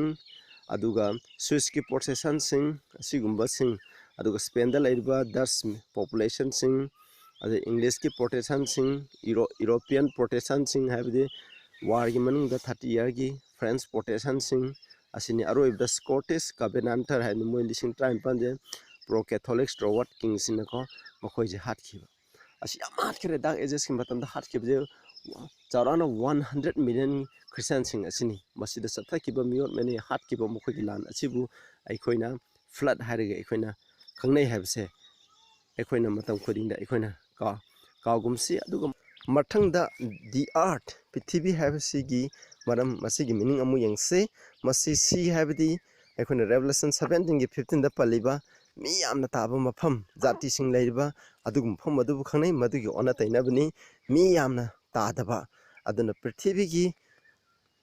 ꯑꯗꯨꯒ ꯁ꯭ꯋꯤꯁꯀꯤ ꯄ꯭ꯔꯣꯇꯦꯁꯇꯥꯟꯁꯤꯡ ꯑꯁꯤꯒꯨꯝꯕꯁꯤꯡ ꯑꯗꯨꯒ ꯁ꯭ꯄꯦꯟꯗ ꯂꯩꯔꯤꯕ ꯗꯁ ꯄꯣꯄꯨꯂꯦꯁꯟꯁꯤꯡ ꯑꯗꯩ ꯏꯪꯂꯤꯁꯀꯤ ꯄ꯭ꯔꯣꯇꯦꯁꯇꯥꯟꯁꯤꯡ ꯌꯨꯔꯣꯄꯤꯌꯟ ꯄ꯭ꯔꯣꯇꯦꯁꯇꯥꯟꯁꯤꯡ ꯍꯥꯏꯕꯗꯤ ꯋꯥꯔꯒꯤ ꯃꯅꯨꯡꯗ 30 ꯏꯌꯔꯒꯤ ꯐ꯭ꯔꯦꯟꯁ ꯄ꯭ꯔꯣꯇꯦꯁꯇꯥꯟꯁꯤꯡ ꯑꯁꯤꯅꯤ ꯑꯔꯣꯏꯕꯗ ꯁ꯭ꯀꯣꯇꯤꯁ ꯀꯕꯦꯅꯥꯟꯇꯔ ꯍꯥꯏꯅ ꯃꯣꯏ 1953ꯁꯦ ꯄ꯭ꯔꯣ ꯀꯦꯊꯣꯂꯤꯛ ꯁ꯭ꯇ꯭ꯔꯣꯋꯥꯔꯠ ꯀꯤꯡꯁꯤꯅꯀꯣ ꯃꯈꯣꯏꯁꯦ ꯍꯥꯠꯈꯤꯕ ꯑꯁꯤ ꯌꯥꯝ ꯍꯥꯠꯈ꯭ꯔꯦ ꯗꯥꯔꯛ ꯑꯦꯖꯦꯁꯀꯤ ꯃꯇꯝꯗ ꯍꯥꯠꯈꯤꯕꯁꯦ ꯆꯥꯎꯔꯥꯛꯅ 100 ꯃꯤꯂꯤꯌꯟ ꯈ꯭ꯔꯤꯁꯇꯤꯌꯟꯁꯤꯡ ꯑꯁꯤꯅꯤ ꯃꯁꯤꯗ ꯆꯠꯊꯈꯤꯕ ꯃꯤꯑꯣꯠ ꯃꯤꯅꯩ ꯍꯥꯠꯈꯤꯕ ꯃꯈꯣꯏꯒꯤ ꯂꯥꯟ ꯑꯁꯤꯕꯨ ꯑꯩꯈꯣꯏꯅ ꯐ꯭ꯂꯠ ꯍꯥꯏꯔꯒ ꯑꯩꯈꯣꯏꯅ ꯈꯪꯅꯩ ꯍꯥꯏꯕꯁꯦ ꯑꯩꯈꯣꯏꯅ ꯃꯇꯝ ꯈꯨꯗꯤꯡꯗ ꯑꯩꯈꯣꯏꯅ ꯀꯥꯎꯒꯨꯝꯁꯤ ꯑꯗꯨꯒ ꯃꯊꯪꯗ ꯗꯤ ꯑꯥꯔꯠ ꯄ꯭ꯔꯤꯊꯤꯕꯤ ꯍꯥꯏꯕꯁꯤꯒꯤ maram masigi meaning amu yengse masi si habdi akhona Revelation 17 gi 15 da paliba mi yamna taba mafam jati sing leiba adugum pham adu khanai madugi ona tainabni mi yamna tadaba aduna prithvi gi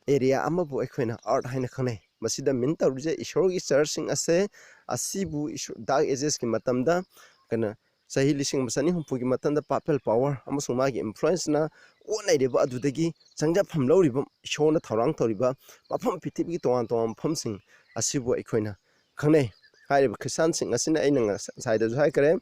area amabu akhona art haina khanai masida min tawrije ishorgi church sing ase asibu dark ages ki matamda kana sahi lising masani humpugi matamda papel power amasung magi influence na onai reba adudagi changja pham lawriba ishona thawrang thoriba mafam prithvi gi toan toan pham sing asibu akhona khanai hairiba Christian sing asina aina saida jai kare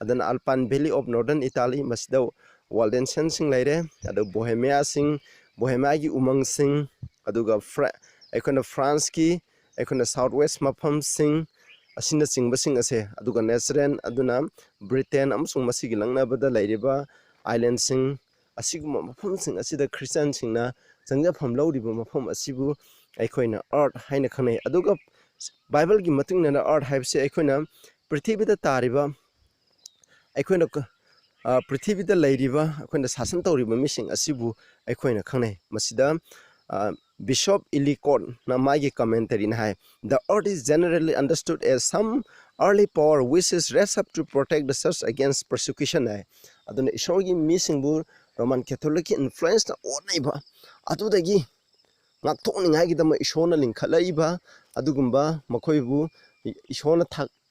adana Alpine Valley of Northern Italy masida Waldensian sing leire adu Bohemia sing Bohemia gi umang sing aduga akhona France ki akhona Southwest mafam sing asina singba sing ase aduga Netherlands aduna Britain amsung masigi langnabada leiriba island sing asiguma mafam sing asida Christian sing na changja pham lawriba mafam asibu akhona earth haina khanai aduga Bible gi matung na earth haibse akhona prithvi da tariba akhona prithvi da leiriba akhona sasan tawriba mising asibu akhona khanai masida Bishop Ellicott na magi commentary na hai the earth is generally understood as some early power which is raised up to protect the church against persecution hai aduna ishorgi misingbu Roman Catholic influence na onaiba adudagi ngakthokningai gi dama ishona linkhalaiba adugumba makoibu ishona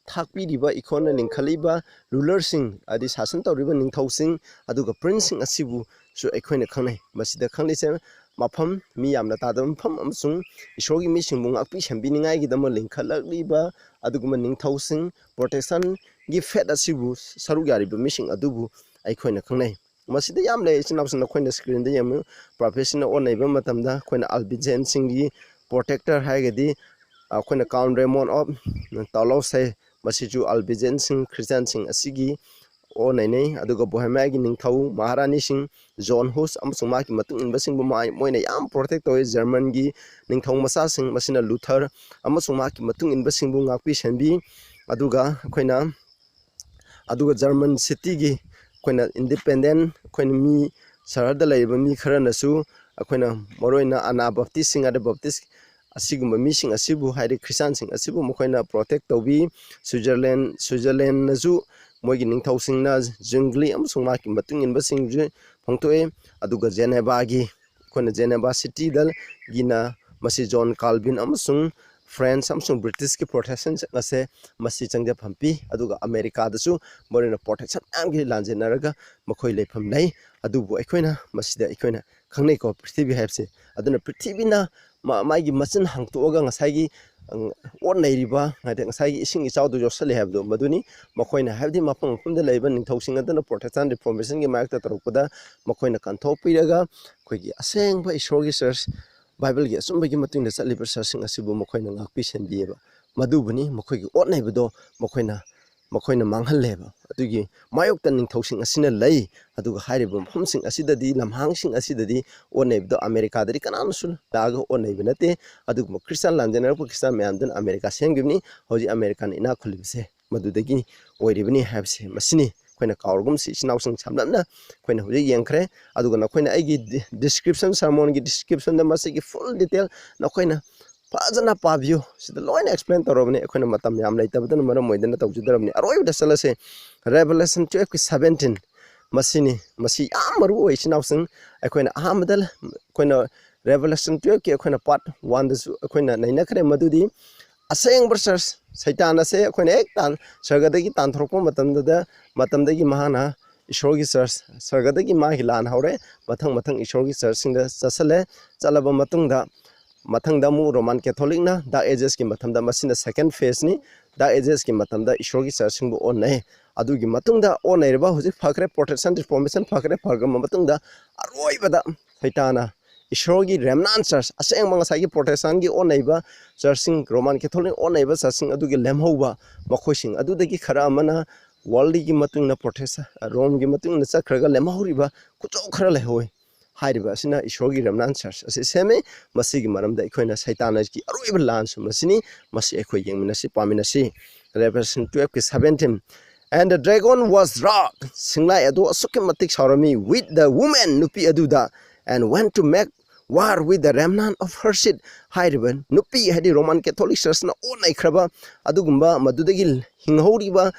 thakpiriba ikona linkhalaiba rulersing adi sasan tawriba ningthosing aduga prince asibu su aikhoina khanai masida khanglise mafam mi yamna tadam pham amsung ishorgi mi singbung akpi sambiningai gi dama linkhalakliba aduguma ningthosing protection gi fet asibu sarugariba mising adubu aikhoina khangnai masida yamle sinapsna khoina screen da yam professional onaiba matamda khoina albigen singi protector haigadi khoina Count Raymond of Toulouse masiju albigen sing Christian sing asigi onainei aduga Bohemia gi ningthau Maharani sing John Hus amsung maki matung inba sing moina yam protect toy German gi ningthau masa sing masina Luther amsung maki matung inba sing bu ngakpi senbi aduga khoina aduga German city gi khoina independent khoina mi sarada laiba mi kharanasu khoina moroina Ana Baptist sing ada Baptist asigumba mising asibu haide Christian sing asibu mokhoina protect tobi Switzerland nazu moigi ningthau sing na jungli amsung maki matung inba sing ju phongtoe aduga Geneva gi khona Geneva city dal gina masi John Calvin amsung France amsung British ki protection ase masi changja phampi aduga America dasu morina protection am gi lanjenaraga makhoi lepham lai adubu aikhoina masida aikhoina khangnei ko prithvi haibse aduna prithvi na maigi machin hangtoga ngasai on nairiba ngade ngasai ising ichawdu josale habdo maduni makoina habdi mapang phumda leiba ningthosing adana protection reformation gi mayakta tarokpada makoina kanthopiraga khoigi asengba ishorgi church Bible gi asumba gi matung da chaliba church asibu makoina ngakpi senbieba madubuni makoigi on naibado makoina manghalleba adugi mayokta ningthosing asina lei aduga hairiba phumsing asidadi lamhangsing asidadi onaibdo America dari kanansul daga onaiba nate aduga Christian lanjenar ko Christian mayamdan America semgibni hoji American ina khulibse madudagi oiribni habse masini khoina kawrgum si sinausing samlamna khoina hoji yengkhre aduga na khoina aigi description sermon gi description da masigi full detail na khoina fazana pavio sida loina explain torobni khoina matam yam leitabdan maram moidana tawjudarabni aroi da salase Revelation 12:17 masi amaru oi sinausing khoina ahamadal khoina Revelation 12 ki khoina part 1 da khoina naina khare madudi aseng church saitan ase khoina ek tan sargadagi tan thorokpa matamdagi mahana ishorgi church sargadagi ma hilan haure mathang ishorgi church singda chasale chalaba matangda mu Roman Catholic na da ages ki mathamda masina second phase ni da ages ki mathamda ishorgi church singbu onai adugi matungda onairba huji phakre protection reformation phakre phagam matungda aroibada saitana ishorgi remnant church aseng manga sagi protection gi onaiba church sing Roman Catholic onaiba church sing adugi lemhoba makhoising adudagi khara amana world gi matungna protection Rome gi matungna chakhraga lemhoriba kucho khara lehoi hairiba asina ishorgi remnant church ase seme masigi maramda ikhoina saitana gi aroiba lans masini masi ekhoi yengminasi paminasi Revelation 12:17 and the dragon was wroth singlai adu asuke matik sarami with the woman nupi aduda and went to make war with the remnant of her seed haiban nupi hadi Roman Catholic Church na onai khraba adugumba madudagi hinghoriba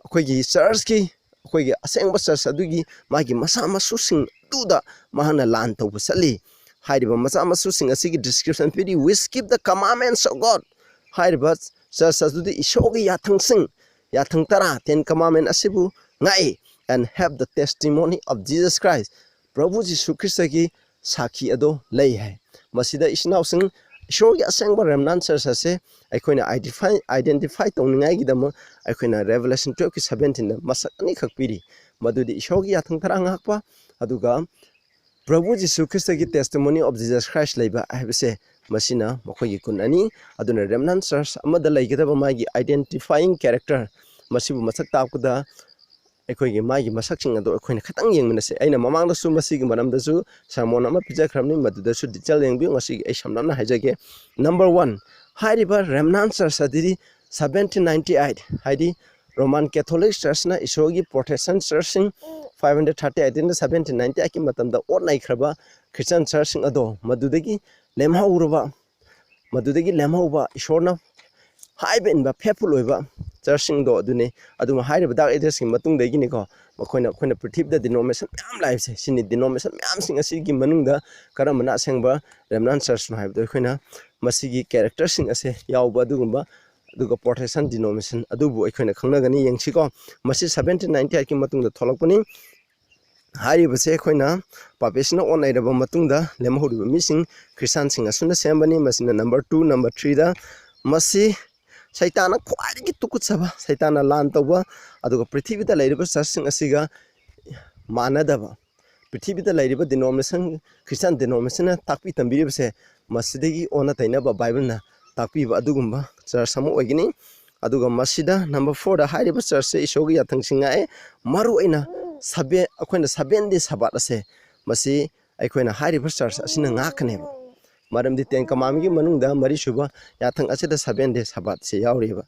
akoigi church ki akoigi asengba church adugi magi masa masusing duda mahana lan tawba sali haiba masa masusing asigi description pidi we keep the commandments of God haiba church adudi isogi yathang tara 10 commandment asibu ngai and have the testimony of Jesus Christ Prabhu Jisu Christ ki Saki ado lay hai masida isnaw sing show ya sangba remnant church ase aikoina identify tongningai gi dama aikoina Revelation 12 ki 17 da masak ani khak piri madudi show gi athang tharang hakpa aduga Prabhu Jisu Christ ki testimony of Jesus Christ leiba habse masina mokoi gi kun ani aduna remnant church amada laigidaba magi identifying character masibu masak tapkuda aikoigi magi masaksing ado akoina khatang yengminase aina mamang da su masigi maramdasu sermon ama pijakramni madudasu detail yengbi ngasi ai samnamna haijage number 1 hairiba remnant church adiri 1798 haidi Roman Catholic Church na isogi Protestant Church 538 in 1790 aki matamda onai khraba Christian Church ado madudagi lemhauruba isorna haiba inba faithful oiba churching do adune aduma haiba dark ages ki matung degi ni ko makoina khoina prithip da denomination myam life se sini denomination myam sing asi gi manung da karamana sengba remnant church no haiba do khoina masigi character sing ase yawba adugumba aduga Protestant denomination adubu khoina khangna gani yengsi ko masi 1798 ki matung da tholakpani haiba se khoina papesna onai raba matung da lemhoriba missing Christian sing asuna sembani masina number 2 number 3 da masi Saitana khwaidagi tukutsaba Saitana lan tawba aduga prithibida lairiba churching asiga manadaba prithibida lairiba denomination Christian denomination takpi tambiri base masidagi ona tainaba Bible na takpi ba adugumba church samu ogini aduga masida number 4 da hairiba church isogi yathangsinga maru aina sabe akoina 7 day sabat ase masi aikoina hairiba church asina ngakneba maramdi ten kamami manungda mari shuba yathang acheda 7 days sabat se yauriba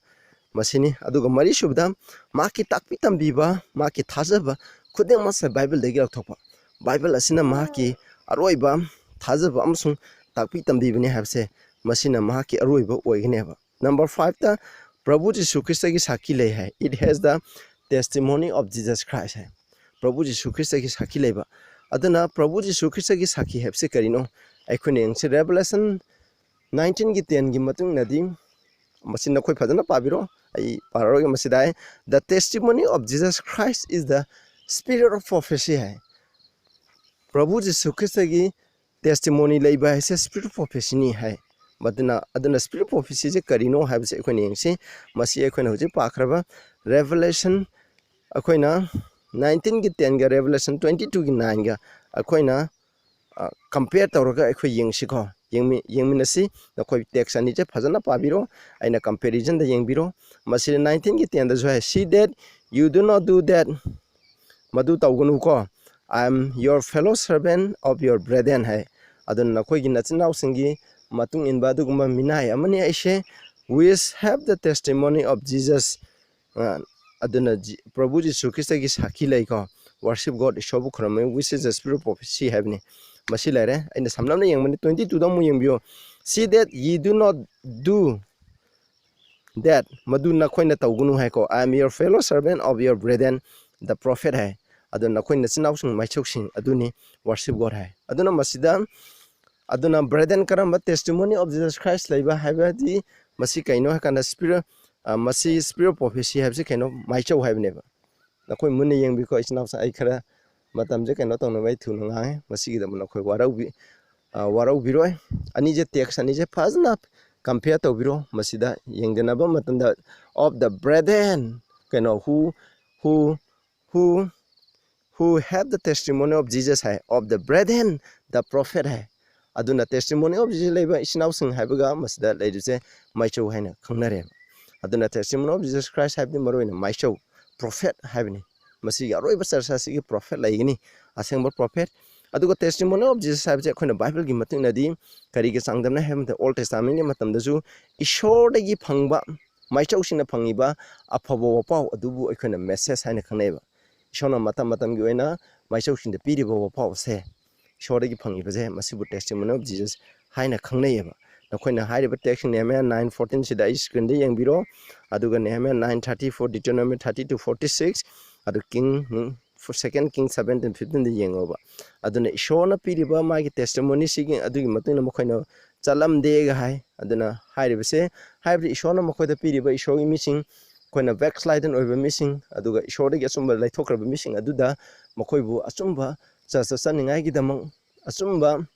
masini aduga mari shubda maki takpi tambiba maki thajaba khudeng masa Bible degi rakthokpa Bible asina maki aroiba thajaba amsung takpi tambibani habse masina maki aroiba oigneba number 5 ta Prabhu Jisu Christ ki saki lei hai it has the testimony of Jesus Christ hai Prabhu Jisu Christ ki saki leiba aduna Prabhu Jisu Christ ki saki habse karino aikoine se Revelation 19 gi 10 gi matung nadi masina khoi phadana pabiro ai pararoge masidai the testimony of Jesus Christ is the spirit of prophecy hai Prabhu Jisu Christ gi testimony leiba hai se spirit of prophecy ni hai aduna spirit of prophecy je karino hai se aikoine yengse masi aikoine hoje pakhraba Revelation akoina 19 gi 10 ga Revelation 22 gi 9 ga akoina compare tawraga akhoi yengsiko yengminasi nakoi text ani je phajana pabiro aina comparison da yengbiro masi 19 gi 10 da jo hai see that you do not do that madu tawgunu ko I am your fellow servant of your brethren hai adun nakoi gi nachinaw singi matung inba dugumba minai amani aise which have the testimony of Jesus aduna Prabhu Jisu Christ gi saki lai ko worship God shobu khramai which is the spirit of prophecy havni masi laire aina samnamna yengmani 22 da mu yengbio see that ye do not do that madu na khoina tawgunu hai ko I am your fellow servant of your brethren the prophet hai aduna khoina chinausung maichoksing aduni worship God hai aduna masida aduna brethren karamba testimony of Jesus Christ laiba haibadi masi kaino hakana spirit masi spirit of prophecy habse kaino maichau haibneba nakoi munne yengbi ko isnausa ai khara matam je kaino tongna bai thuna ngai masigi da nakoi warau biroi ani je text ani je fazna compare to biro masida yengdena ba matanda of the brethren kaino who have the testimony of Jesus hai of the brethren the prophet hai aduna testimony of Jesus leiba isnausing haibaga masida leiduse maichau haina khangnare aduna testimony of Jesus Christ haibni maroina maichau prophet haibni masi aroiba sarsa sigi prophet laigini asengba prophet aduga testimony of Jesus haibje khoina Bible gi matung nadi kari ge sangdamna hem the Old Testament ni matamda ju ishor dagi phangba maichau sina phangiba afabo pau adubu khoina message haina khanaiba ishona matam gi oina maichau sin de piriba pau se ꯏꯁꯣꯔꯗꯒꯤ ꯐꯪꯉꯤꯕꯁꯦ ꯃꯁꯤꯕꯨ ꯇꯦꯁꯇꯤꯃꯣꯅꯤ of Jesus ꯍꯥꯏꯅ ꯈꯪꯅꯩꯌꯦꯕ ꯅꯈꯣꯏꯅ ꯍꯥꯏꯔꯤꯕ tax ꯅꯦꯍꯦꯃꯤꯌꯥ 9:14 ꯁꯤꯗ ꯑꯩ ꯁ꯭ꯀ꯭ꯔꯤꯟꯗ ꯌꯦꯡꯕꯤꯔꯣ ꯑꯗꯨꯒ ꯅꯦꯍꯦꯃꯤꯌꯥ 9:34 ꯗꯤꯇꯔꯣꯅꯣꯃꯤ 30-46 ꯑꯗꯨ second king 17-15ꯗ ꯌꯦꯡꯉꯣꯕ ꯑꯗꯨꯅ ꯏꯁꯣꯔꯅ ꯄꯤꯔꯤꯕ ꯃꯥꯒꯤ ꯇꯦꯁꯇꯤꯃꯣꯅꯤꯁꯤꯒꯤ ꯑꯗꯨꯒꯤ ꯃꯇꯨꯡꯗ ꯃꯈꯣꯏꯅ ꯆꯠꯂꯝꯗꯦꯒ ꯍꯥꯏ ꯑꯗꯨꯅ ꯍꯥꯏꯔꯤꯕꯁꯦ ꯍꯥꯏꯕꯗꯤ ꯏꯁꯣꯔꯅ ꯃꯈꯣꯏꯗ ꯄꯤꯔꯤꯕ ꯏꯁꯣꯔꯒꯤ ꯃꯤꯁꯤꯡ ꯑꯩꯈꯣꯏꯅ ꯕꯦꯛꯁ꯭ꯂꯥꯏꯗꯟ ꯑꯣꯏꯕ ꯃꯤꯁꯤꯡ ꯑꯗꯨꯒ ꯏꯁꯣꯔꯗꯒꯤ ꯑꯆꯨꯝꯕ ꯂꯩꯊꯣꯛꯈ꯭ꯔꯕ ꯃꯤꯁꯤꯡ ꯑꯗꯨꯗ ꯃꯈꯣꯏꯕꯨ ꯑꯆꯨꯝꯕ ꯆꯔꯆꯇ ꯆꯠꯅꯤꯡꯉꯥꯏꯒꯤꯗꯃꯛ ꯑꯆꯨꯝꯕ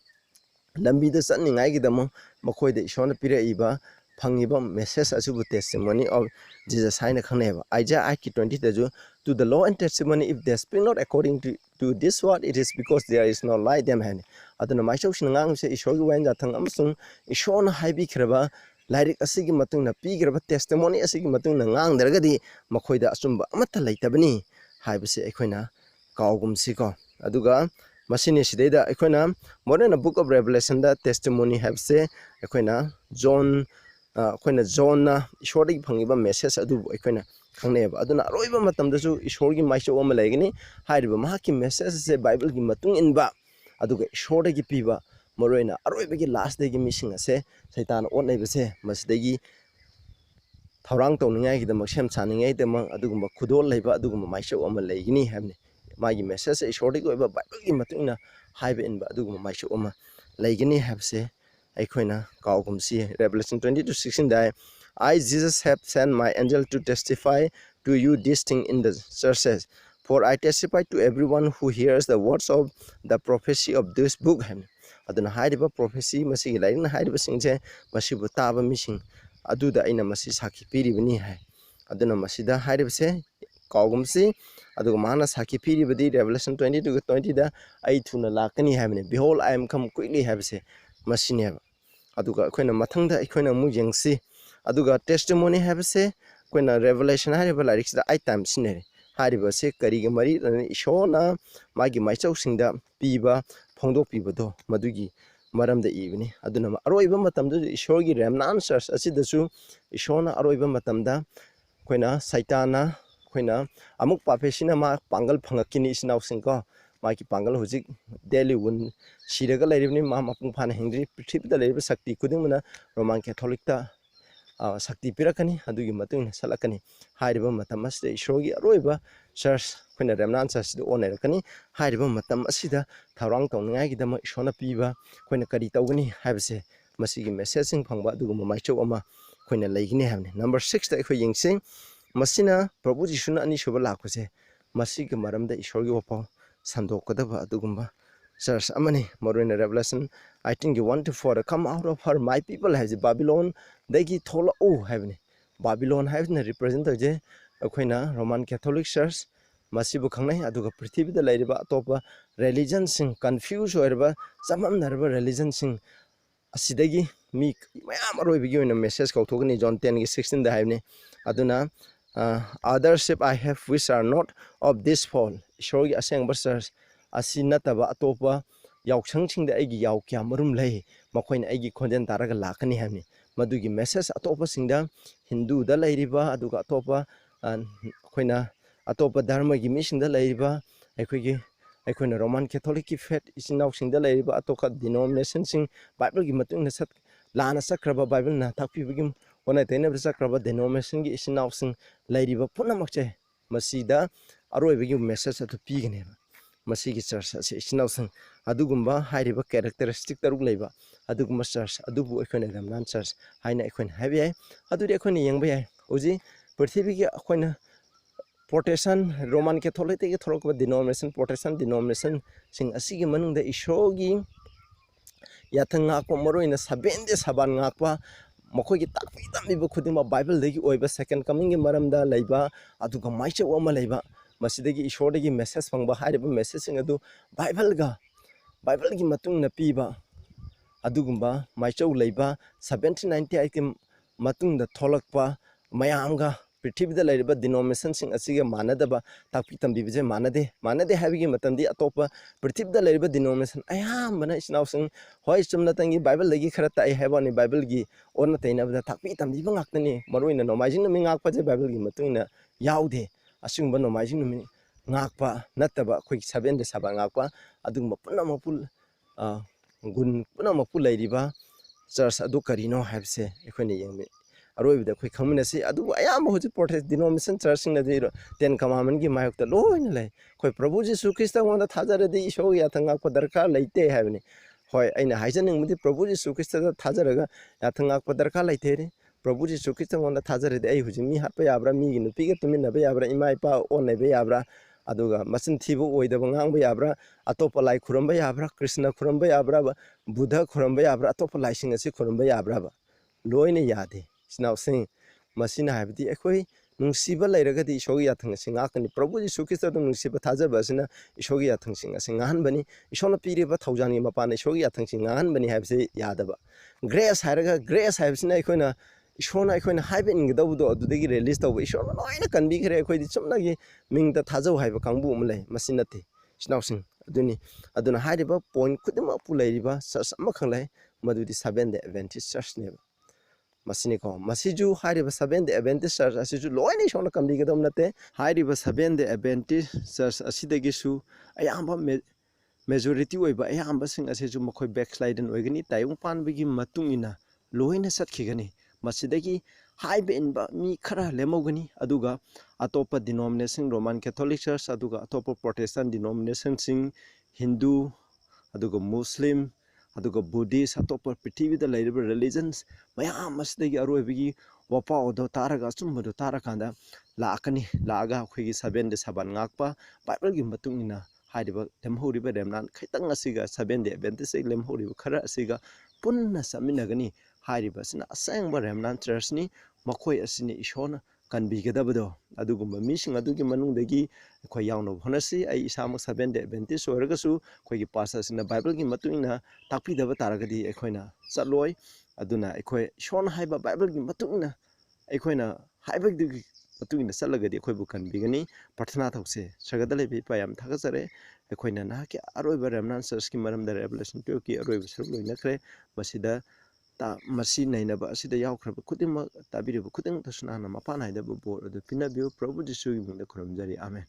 ꯂꯝꯕꯤꯗ ꯆꯠꯅꯤꯡꯉꯥꯏꯒꯤꯗꯃꯛ ꯃꯈꯣꯏꯗ ꯏꯁꯣꯔꯅ ꯄꯤꯔꯛꯏꯕ ꯐꯪꯉꯤꯕ ꯃꯦꯁꯦꯖ ꯑꯁꯤꯕꯨ ꯇꯦꯁꯇꯤꯃꯣꯅꯤ ꯑꯣꯐ ꯖꯤꯖꯁ ꯍꯥꯏꯅ ꯈꯪꯅꯩꯕ ꯑꯥꯏꯖꯥꯌꯥ 8:20ꯗꯁꯨ to the law and testimony if they speak not according to this word it is because there is no light them 하니 aduna maichaushina ngangse ishorgi wain jathang amasung ishorna haibikhraba lairik asigi matungna pigraba testimony asigi matungna ngangdaragadi makhoida achumba amata leitabani haibase aikhoina kaugumsi ko aduga masini sidaida aikhoina modern book of revelation da testimony habse aikhoina john ꯑꯩꯈꯣꯏꯅ ꯖꯣꯟꯅ ꯏꯁꯣꯔꯗꯒꯤ ꯐꯪꯉꯤꯕ message ꯑꯗꯨꯕꯨ ꯑꯩꯈꯣꯏꯅ ꯈꯪꯅꯩꯑꯕ ꯑꯗꯨꯅ ꯑꯔꯣꯏꯕ ꯃꯇꯝꯗꯁꯨ ꯏꯁꯣꯔꯒꯤ ꯃꯥꯏꯆꯧ ꯑꯃ ꯂꯩꯒꯅꯤ ꯍꯥꯏꯔꯤꯕ ꯃꯍꯥꯛꯀꯤ ꯃꯦꯁꯦꯖ ꯑꯁꯦ ꯕꯥꯏꯕꯜꯒꯤ ꯃꯇꯨꯡ ꯏꯟꯕ ꯑꯗꯨꯒ ꯏꯁꯣꯔꯗꯒꯤ ꯄꯤꯕ ꯃꯔꯨꯑꯣꯏꯅ ꯑꯔꯣꯏꯕꯒꯤ ꯂꯥꯁꯇꯒꯤ ꯃꯤꯁꯤꯡ ꯑꯁꯦ ꯁꯩꯇꯥꯟꯅ ꯑꯣꯠꯅꯩꯕꯁꯦ ꯃꯁꯤꯗꯒꯤ ꯊꯧꯔꯥꯡ ꯇꯧꯅꯤꯡꯉꯥꯏꯒꯤꯗꯃꯛ ꯁꯦꯝ ꯁꯥꯅꯤꯡꯉꯥꯏꯒꯤꯗꯃꯛ ꯑꯗꯨꯒꯨꯝꯕ ꯈꯨꯗꯣꯜ ꯂꯩꯕ ꯑꯗꯨꯒꯨꯝꯕ ꯃꯥꯏꯆꯧ ꯑꯃ ꯂꯩꯒꯅꯤ ꯍꯥꯏꯕꯅꯤ ꯃꯥꯒꯤ ꯃꯦꯁꯦꯖꯁꯦ ꯏꯁꯣꯔꯗꯒꯤ ꯑꯣꯏꯕ ꯕꯥꯏꯕꯜꯒꯤ ꯃꯇꯨꯡ ꯏꯟꯅ ꯍꯥꯏꯕ ꯏꯟꯕ ꯑꯗꯨꯒꯨꯝꯕ ꯃꯥꯏꯆꯧ ꯑꯃ ꯂꯩꯒꯅꯤ ꯍꯥꯏꯕꯁꯦ ꯑꯩꯈꯣꯏꯅ ꯀꯥꯎꯒꯨꯝꯁꯤ Revelation 20:16 I Jesus have sent my angel to testify to you this thing in the churches for I testify to everyone who hears the words of the prophecy of this book aduna hairiba prophecy masigi lairina hairiba singse masibu taba mising aduda aina masi sakhi piribani hai aduna masida hairibse kaugumsi aduga mana sakhi piribadi Revelation 22:20 da ai thuna lakani haibne behold I am come quickly haibse masine aduga akoina mathangda akoina mu yengsi aduga testimony habse akoina revelation hariba lariksda ai time sinere hariba se karigi mari ishona magi maichau singda piba phongdok pibado madugi maramda ibni aduna aroiba matamda ishorgi remnan church asidasu ishona aroiba matamda akoina saitana akoina amuk papesina ma pangal phangakini isnaw singko maki pangal hujik daily won shiraga lairibni ma mapung phana hengri prithibida lairib sakti kudingmana Roman Catholic ta sakti pirakani adugi matung salakani hairiba matam asida ishogi aroiba church khoina remnan church de onerakani hairiba matam asida tharang tongningai gidama ishona piba khoina kari tawgani haibase masigi messaging phangba adugu maichau ama khoina leigini habni number 6 da khoi yingse masina Prabhu Jisuna ani suba lakuse masigi maramda ishorgi wapa sandokadaba adugumba church amani moruina Revelation 18:1-4 come out of her my people has Babylon dagi thola o havni Babylon havna represent je akoina Roman Catholic Church masibu khangnai aduga prithibida lairiba atopa religion sing confuse oirba chamamnarba religion sing asidagi mi mayam aroibigi oina message kauthogani John 10:16 da havni aduna othership I have which are not of this fall ishorgi asengba church asi nataba atopa yauksangsingda aigi yaukya marum lei makoina aigi khonjen taraga lakani hamni madugi message atopa singda Hindu da lairiba aduga atopa khoina atopa dharma gi misingda lairiba aikoina Roman Catholic ki faith isinaw singda lairiba atoka denomination sing Bible gi matung na sat lana sakraba Bible na thakpi bigim ona tena sakraba denomination gi isinaw sing lairiba punamakche masida aroibagi message atu pigane masigi church ase isinausang adugumba hairiba characteristic taruk leiba adugumba church adubu akhona ramnan church haina akhona habi aduri akhona yengba yai oji prithvi gi akhona Protestant Roman Catholic te thorokba denomination Protestant denomination sing asigi manungda ishogi yathanga ko moroina sabende saban ngakwa makhoi gi takpi tambiba khudima Bible degi oiba second coming gi maramda leiba aduga maicha oma leiba masidagi ishordagi message phangba hariba message sing adu Bible gi matung na piba adugumba maichau leiba 1798 ki matung da tholakpa mayamga prithibida lairiba denomination sing asiga manadaba takpi tambibije manade habigi matandi atopa prithibida lairiba denomination ayam bana isnaw sing hoi chumna tangi Bible lagi kharata ai habani Bible gi onna tainabda takpi tambiba ngaktani maroina nomaijing na mingakpa je Bible gi matungina yaude asungba nomaijing numi ngakpa nataba khoi 7 de saba ngakpa adungba punamapul gun punamuk pu leiriba church adu karino habse ekhone yengme aroibida khoi khangminasi adu ayam hoji protest denomination church sing na de 10 commandment gi mayok ta loina lai khoi prabhu jisu krista ngonda thajare de isho ya thanga ko darkar leite habni hoi aina haijaning mudi prabhu jisu krista da thajaraga ya thanga ko darkar leite re prabhu jisu krista ngonda thajare de ai huji mi hatpa yabra mi gi nupi ga tumin na ba yabra ima ipa on nei ba yabra aduga masin thibu oidaba ngang ba yabra atopa lai khuramba yabra krishna khuramba yabra buddha khuramba yabra atopa lai sing asi khuramba yabra ba loina yade sinaw sing masina habdi ekhoi nungsiba lairagadi ishogi yathang sing ngakani prabhu jisu krista dum nungsiba thajaba asina ishogi yathang sing asing ngahan bani ishona piriba thaujani mapana ishogi yathang sing ngahan bani habse yadaba grace haraga grace habsina ekhoina ishona ekhoina haibe ingdawdo adudagi release tawba ishona loina kanbi khare ekhoi chumnagi mingta thajau haiba kangbu umlai masinati sinaw sing aduna haiba point khudima pu lairiba church amakhanglai madudi 7 day adventist church ne masiniko masiju hariba 7 day adventist church asiju loina shona kambi gadam nate hariba 7 day adventist church asidagi su ayamba majority oiba ayamba sing asiju makhoi backsliden oigani tayung panbigi matungina loina satkigani masidagi haibe inba mi khara lemogani aduga atopa denomination roman catholic church aduga atopa protestant denomination sing hindu aduga muslim aduga buddhist atopa prithivida lairiba religions mayam masdagi aroibigi wapa odo taraga chumbudo tarakanda laakani laaga khigi 7 de saban ngakpa bible gi matungina haidiba lemhoriba remnan khaitang asiga 7 de adventist lemhoriba khara asiga punna saminagani haidiba sina asangba remnan church ni makhoi asini ishona kanbigadabado adugumba mising adugi manungdagi khoi yawno honasi ai isama 7 de adventist oiragasu khoigi pastor sina bible gi matungina takpidaba taragadi ekhoina chatloi aduna ekhoi shon haiba bible gi matungina ekhoina haiba gi matungina chalagadi ekhoibu kanbigani प्रार्थना थौसे सगदले बि poem थागजरे एखोइना ना के अरोइबा रेमनान church की मरमदा revelation 12 की अरोइबा सरुक लोइनखरे मसिदा ता मसि नैनबा असिदा यावख्रबा खुदिम ताबिरिबा खुदिं तसना ना मपान हाइदबा bore अदु पिनाबियो प्रभु जिसु गी मुंदा खुरमजारि आमेन।